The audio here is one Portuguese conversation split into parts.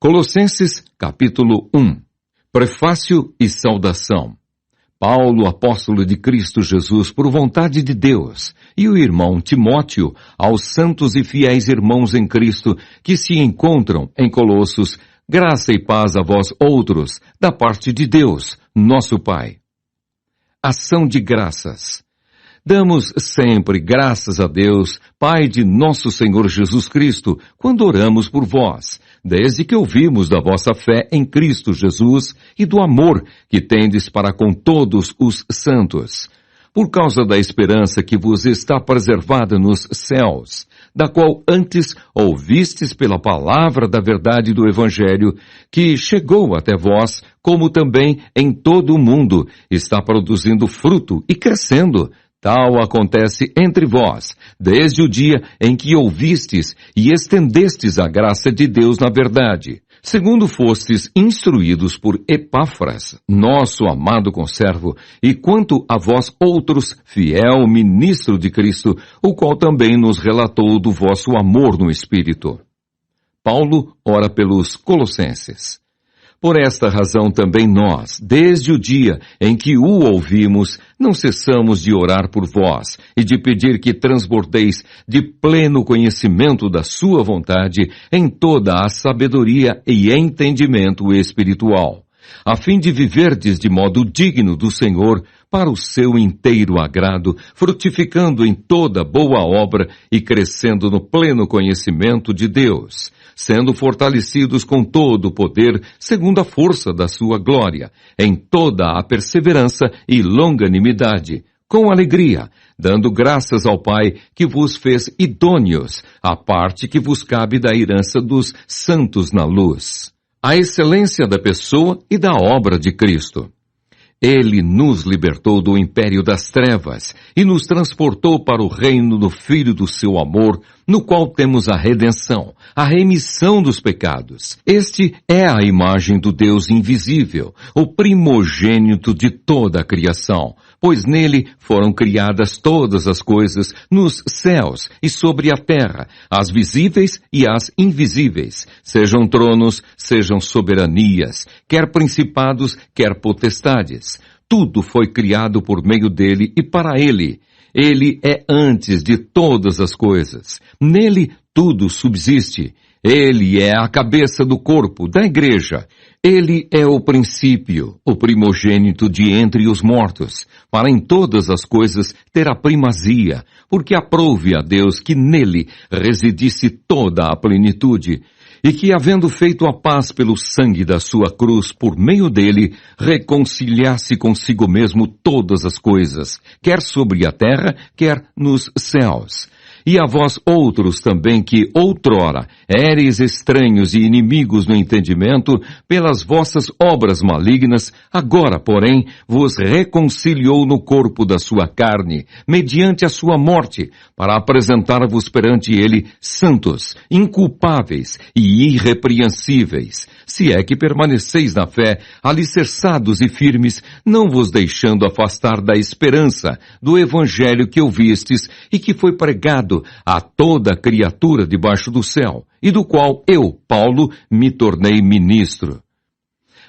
Colossenses, capítulo 1. Prefácio e saudação. Paulo, apóstolo de Cristo Jesus, por vontade de Deus, e o irmão Timóteo, aos santos e fiéis irmãos em Cristo que se encontram em Colossos, graça e paz a vós outros, da parte de Deus, nosso Pai. Ação de graças. Damos sempre graças a Deus, Pai de nosso Senhor Jesus Cristo, quando oramos por vós, desde que ouvimos da vossa fé em Cristo Jesus e do amor que tendes para com todos os santos, por causa da esperança que vos está preservada nos céus, da qual antes ouvistes pela palavra da verdade do Evangelho, que chegou até vós, como também em todo o mundo está produzindo fruto e crescendo. Tal acontece entre vós, desde o dia em que ouvistes e estendestes a graça de Deus na verdade, segundo fostes instruídos por Epáfras, nosso amado conservo, e quanto a vós outros, fiel ministro de Cristo, o qual também nos relatou do vosso amor no Espírito. Paulo ora pelos Colossenses. Por esta razão também nós, desde o dia em que o ouvimos, não cessamos de orar por vós e de pedir que transbordeis de pleno conhecimento da sua vontade em toda a sabedoria e entendimento espiritual, a fim de viverdes de modo digno do Senhor, para o seu inteiro agrado, frutificando em toda boa obra e crescendo no pleno conhecimento de Deus, sendo fortalecidos com todo o poder, segundo a força da sua glória, em toda a perseverança e longanimidade, com alegria, dando graças ao Pai que vos fez idôneos, à parte que vos cabe da herança dos santos na luz, a excelência da pessoa e da obra de Cristo. Ele nos libertou do império das trevas e nos transportou para o reino do Filho do seu amor, no qual temos a redenção, a remissão dos pecados. Este é a imagem do Deus invisível, o primogênito de toda a criação, pois nele foram criadas todas as coisas nos céus e sobre a terra, as visíveis e as invisíveis, sejam tronos, sejam soberanias, quer principados, quer potestades. Tudo foi criado por meio dele e para ele. Ele é antes de todas as coisas. Nele tudo subsiste. Ele é a cabeça do corpo, da igreja. Ele é o princípio, o primogênito de entre os mortos, para em todas as coisas ter a primazia, porque aprouve a Deus que nele residisse toda a plenitude, e que, havendo feito a paz pelo sangue da sua cruz, por meio dele, reconciliasse consigo mesmo todas as coisas, quer sobre a terra, quer nos céus. E a vós outros também que outrora éreis estranhos e inimigos no entendimento pelas vossas obras malignas, agora, porém, vos reconciliou no corpo da sua carne, mediante a sua morte, para apresentar-vos perante ele santos, inculpáveis e irrepreensíveis, se é que permaneceis na fé, alicerçados e firmes, não vos deixando afastar da esperança do evangelho que ouvistes e que foi pregado a toda criatura debaixo do céu, e do qual eu, Paulo, me tornei ministro.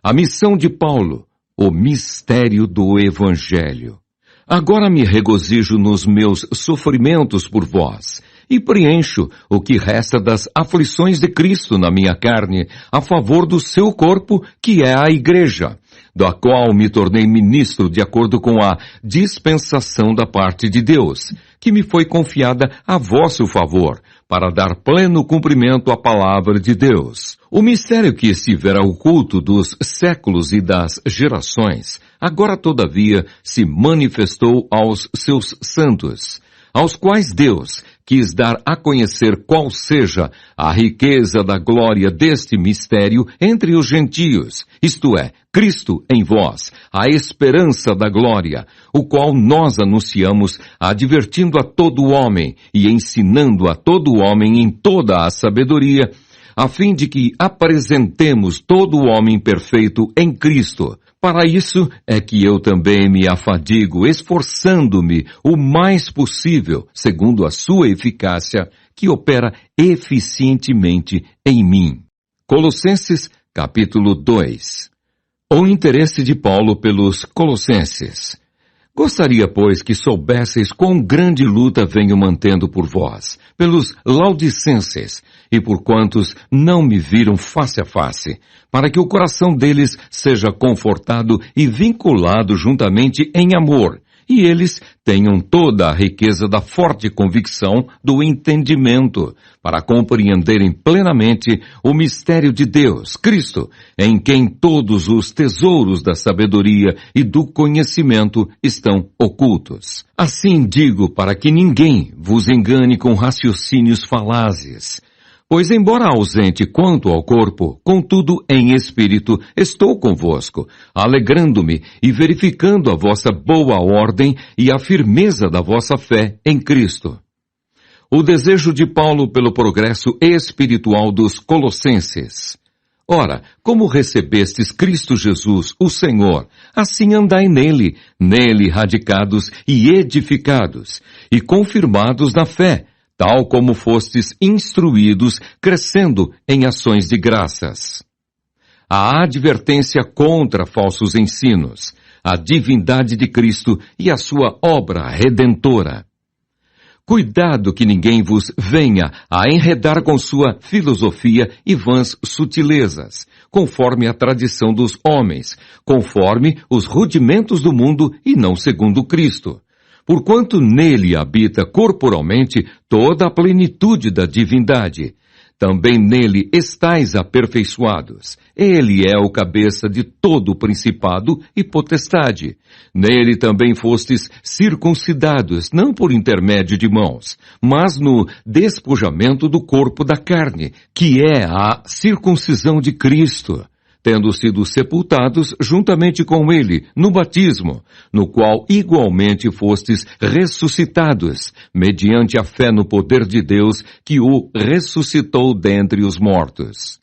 A missão de Paulo, o mistério do Evangelho. Agora me regozijo nos meus sofrimentos por vós, e preencho o que resta das aflições de Cristo na minha carne, a favor do seu corpo, que é a Igreja, da qual me tornei ministro de acordo com a dispensação da parte de Deus, que me foi confiada a vosso favor, para dar pleno cumprimento à palavra de Deus. O mistério que estivera oculto dos séculos e das gerações, agora todavia se manifestou aos seus santos, aos quais Deus quis dar a conhecer qual seja a riqueza da glória deste mistério entre os gentios, isto é, Cristo em vós, a esperança da glória, o qual nós anunciamos, advertindo a todo homem e ensinando a todo homem em toda a sabedoria, a fim de que apresentemos todo o homem perfeito em Cristo. Para isso é que eu também me afadigo, esforçando-me o mais possível, segundo a sua eficácia, que opera eficientemente em mim. Colossenses, capítulo 2. O interesse de Paulo pelos Colossenses. Gostaria, pois, que soubesseis quão grande luta venho mantendo por vós, pelos Laodicenses, e por quantos não me viram face a face, para que o coração deles seja confortado e vinculado juntamente em amor, e eles tenham toda a riqueza da forte convicção do entendimento, para compreenderem plenamente o mistério de Deus, Cristo, em quem todos os tesouros da sabedoria e do conhecimento estão ocultos. Assim digo para que ninguém vos engane com raciocínios falazes. Pois, embora ausente quanto ao corpo, contudo em espírito estou convosco, alegrando-me e verificando a vossa boa ordem e a firmeza da vossa fé em Cristo. O desejo de Paulo pelo progresso espiritual dos Colossenses. Ora, como recebestes Cristo Jesus, o Senhor, assim andai nele, radicados e edificados, e confirmados na fé, tal como fostes instruídos, crescendo em ações de graças. A advertência contra falsos ensinos, a divindade de Cristo e a sua obra redentora. Cuidado que ninguém vos venha a enredar com sua filosofia e vãs sutilezas, conforme a tradição dos homens, conforme os rudimentos do mundo e não segundo Cristo. Porquanto nele habita corporalmente toda a plenitude da divindade. Também nele estais aperfeiçoados. Ele é o cabeça de todo o principado e potestade. Nele também fostes circuncidados, não por intermédio de mãos, mas no despojamento do corpo da carne, que é a circuncisão de Cristo, tendo sido sepultados juntamente com ele no batismo, no qual igualmente fostes ressuscitados, mediante a fé no poder de Deus que o ressuscitou dentre os mortos.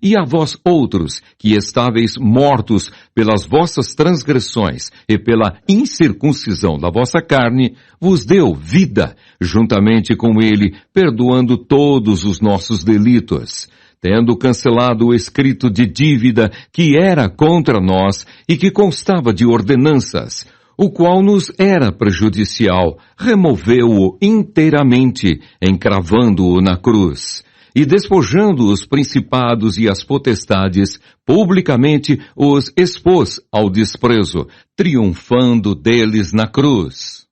E a vós outros, que estáveis mortos pelas vossas transgressões e pela incircuncisão da vossa carne, vos deu vida, juntamente com ele, perdoando todos os nossos delitos, tendo cancelado o escrito de dívida que era contra nós e que constava de ordenanças, o qual nos era prejudicial, removeu-o inteiramente, encravando-o na cruz, e despojando os principados e as potestades, publicamente os expôs ao desprezo, triunfando deles na cruz.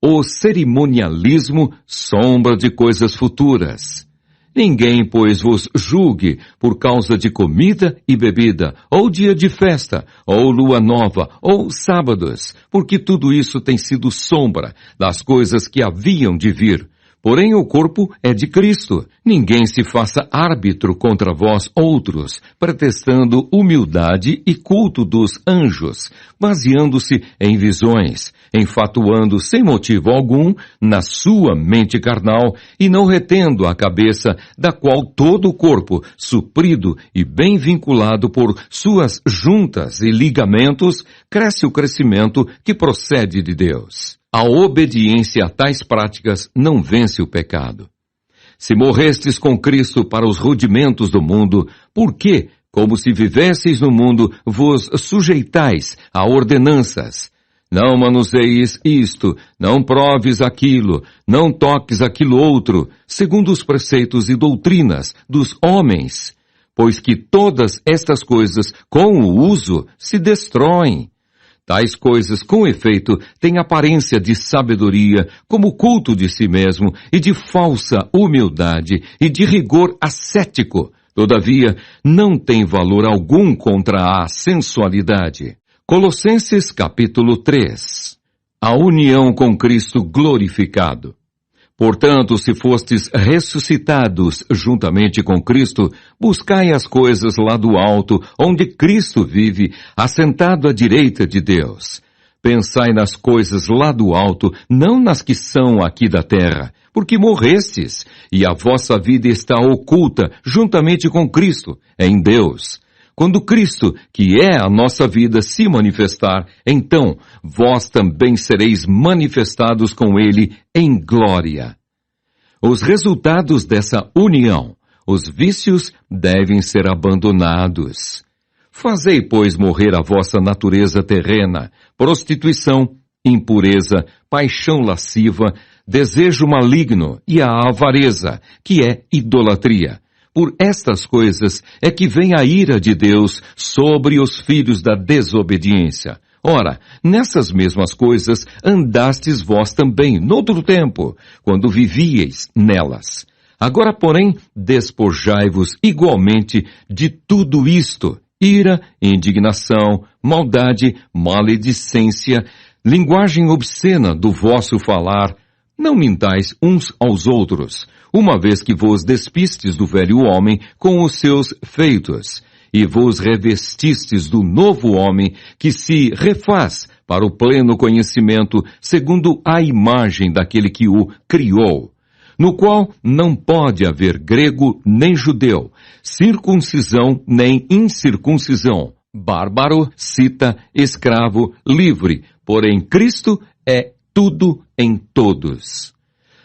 O cerimonialismo, sombra de coisas futuras. Ninguém, pois, vos julgue por causa de comida e bebida, ou dia de festa, ou lua nova, ou sábados, porque tudo isso tem sido sombra das coisas que haviam de vir. Porém, o corpo é de Cristo. Ninguém se faça árbitro contra vós outros, pretextando humildade e culto dos anjos, baseando-se em visões, enfatuando sem motivo algum na sua mente carnal e não retendo a cabeça, da qual todo o corpo, suprido e bem vinculado por suas juntas e ligamentos, cresce o crescimento que procede de Deus. A obediência a tais práticas não vence o pecado. Se morrestes com Cristo para os rudimentos do mundo, por que, como se vivesseis no mundo, vos sujeitais a ordenanças? Não manuseis isto, não proves aquilo, não toques aquilo outro, segundo os preceitos e doutrinas dos homens, pois que todas estas coisas, com o uso, se destroem. Tais coisas, com efeito, têm aparência de sabedoria, como culto de si mesmo, e de falsa humildade, e de rigor ascético. Todavia, não tem valor algum contra a sensualidade. Colossenses capítulo 3. A união com Cristo glorificado. Portanto, se fostes ressuscitados juntamente com Cristo, buscai as coisas lá do alto, onde Cristo vive, assentado à direita de Deus. Pensai nas coisas lá do alto, não nas que são aqui da terra, porque morrestes, e a vossa vida está oculta juntamente com Cristo, em Deus. Quando Cristo, que é a nossa vida, se manifestar, então vós também sereis manifestados com Ele em glória. Os resultados dessa união, os vícios devem ser abandonados. Fazei, pois, morrer a vossa natureza terrena, prostituição, impureza, paixão lasciva, desejo maligno e a avareza, que é idolatria. Por estas coisas é que vem a ira de Deus sobre os filhos da desobediência. Ora, nessas mesmas coisas andastes vós também, noutro tempo, quando vivíeis nelas. Agora, porém, despojai-vos igualmente de tudo isto: ira, indignação, maldade, maledicência, linguagem obscena do vosso falar. Não mintais uns aos outros, uma vez que vos despistes do velho homem com os seus feitos, e vos revestistes do novo homem, que se refaz para o pleno conhecimento, segundo a imagem daquele que o criou, no qual não pode haver grego nem judeu, circuncisão nem incircuncisão, bárbaro, cita, escravo, livre, porém Cristo é tudo em todos.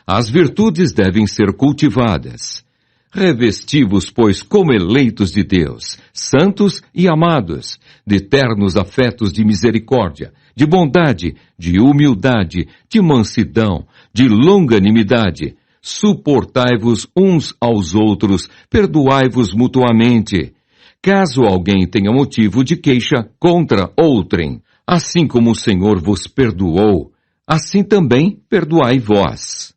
As virtudes devem ser cultivadas. Revesti-vos, pois, como eleitos de Deus, santos e amados, de ternos afetos de misericórdia, de bondade, de humildade, de mansidão, de longanimidade. Suportai-vos uns aos outros, perdoai-vos mutuamente. Caso alguém tenha motivo de queixa contra outrem, assim como o Senhor vos perdoou, assim também perdoai vós.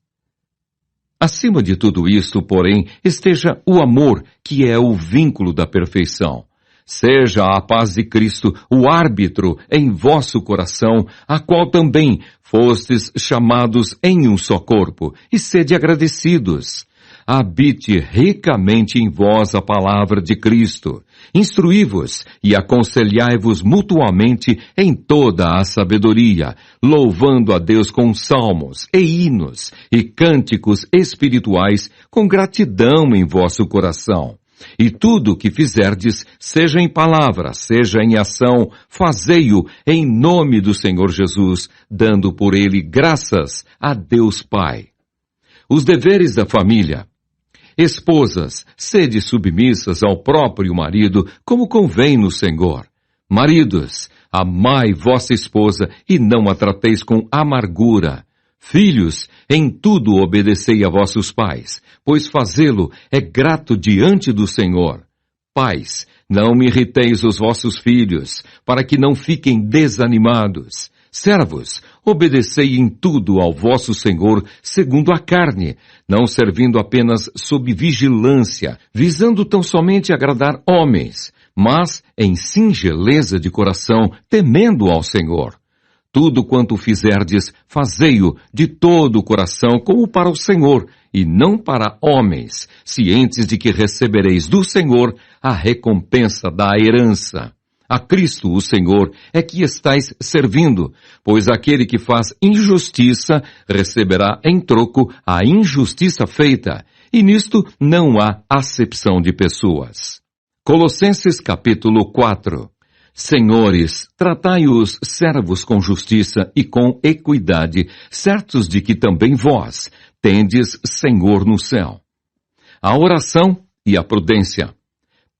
Acima de tudo isto, porém, esteja o amor, que é o vínculo da perfeição. Seja a paz de Cristo o árbitro em vosso coração, a qual também fostes chamados em um só corpo, e sede agradecidos. Habite ricamente em vós a palavra de Cristo. Instruí-vos e aconselhai-vos mutuamente em toda a sabedoria, louvando a Deus com salmos e hinos e cânticos espirituais com gratidão em vosso coração. E tudo o que fizerdes, seja em palavra, seja em ação, fazei-o em nome do Senhor Jesus, dando por ele graças a Deus Pai. Os deveres da família. Esposas, sede submissas ao próprio marido, como convém no Senhor. Maridos, amai vossa esposa e não a trateis com amargura. Filhos, em tudo obedecei a vossos pais, pois fazê-lo é grato diante do Senhor. Pais, não me irriteis os vossos filhos, para que não fiquem desanimados. Servos, obedecei em tudo ao vosso Senhor segundo a carne, não servindo apenas sob vigilância, visando tão somente agradar homens, mas em singeleza de coração, temendo ao Senhor. Tudo quanto fizerdes, fazei-o de todo o coração como para o Senhor, e não para homens, cientes de que recebereis do Senhor a recompensa da herança. A Cristo, o Senhor, é que estais servindo, pois aquele que faz injustiça receberá em troco a injustiça feita, e nisto não há acepção de pessoas. Colossenses capítulo 4. Senhores, tratai os servos com justiça e com equidade, certos de que também vós tendes Senhor no céu. A oração e a prudência.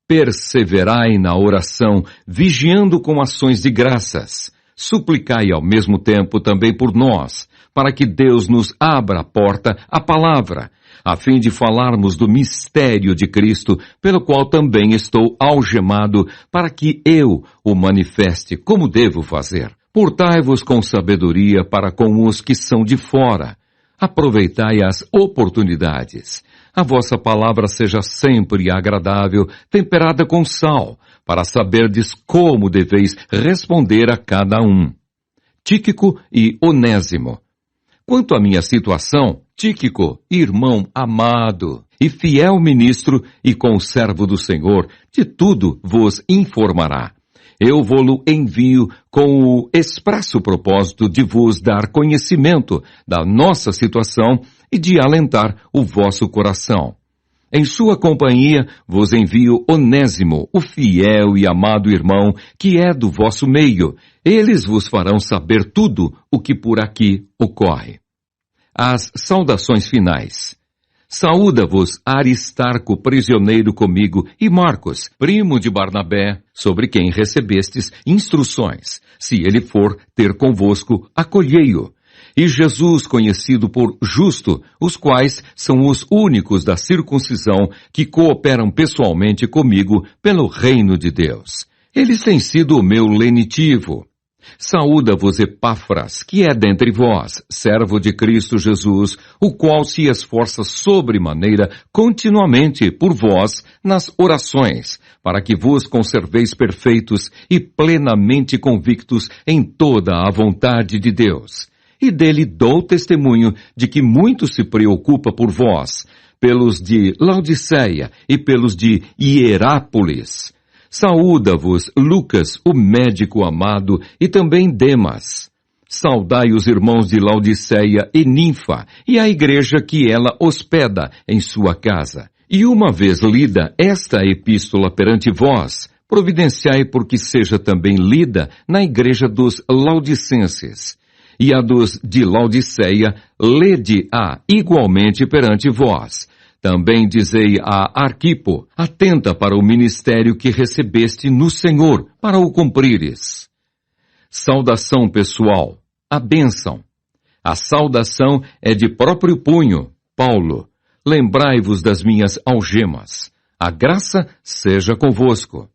Perseverai na oração, vigiando com ações de graças. Suplicai ao mesmo tempo também por nós, para que Deus nos abra a porta à palavra, a fim de falarmos do mistério de Cristo, pelo qual também estou algemado, para que eu o manifeste como devo fazer. Portai-vos com sabedoria para com os que são de fora. Aproveitai as oportunidades. A vossa palavra seja sempre agradável, temperada com sal, para saberdes como deveis responder a cada um. Tíquico e Onésimo. Quanto à minha situação, Tíquico, irmão amado e fiel ministro e conservo do Senhor, de tudo vos informará. Eu vou-lo envio com o expresso propósito de vos dar conhecimento da nossa situação e de alentar o vosso coração. Em sua companhia vos envio Onésimo, o fiel e amado irmão, que é do vosso meio. Eles vos farão saber tudo o que por aqui ocorre. As saudações finais. Saúda-vos Aristarco, prisioneiro comigo, e Marcos, primo de Barnabé, sobre quem recebestes instruções. Se ele for ter convosco, acolhei-o. E Jesus, conhecido por justo, os quais são os únicos da circuncisão que cooperam pessoalmente comigo pelo reino de Deus. Eles têm sido o meu lenitivo. Saúda-vos Epáfras, que é dentre vós, servo de Cristo Jesus, o qual se esforça sobremaneira continuamente por vós nas orações, para que vos conserveis perfeitos e plenamente convictos em toda a vontade de Deus. E dele dou testemunho de que muito se preocupa por vós, pelos de Laodiceia e pelos de Hierápolis. Saúda-vos Lucas, o médico amado, e também Demas. Saudai os irmãos de Laodiceia e Ninfa, e a igreja que ela hospeda em sua casa. E uma vez lida esta epístola perante vós, providenciai por que seja também lida na igreja dos Laodicenses. E a dos de Laodiceia, lede-a igualmente perante vós. Também dizei a Arquipo, atenta para o ministério que recebeste no Senhor, para o cumprires. Saudação pessoal, a bênção. A saudação é de próprio punho, Paulo. Lembrai-vos das minhas algemas. A graça seja convosco.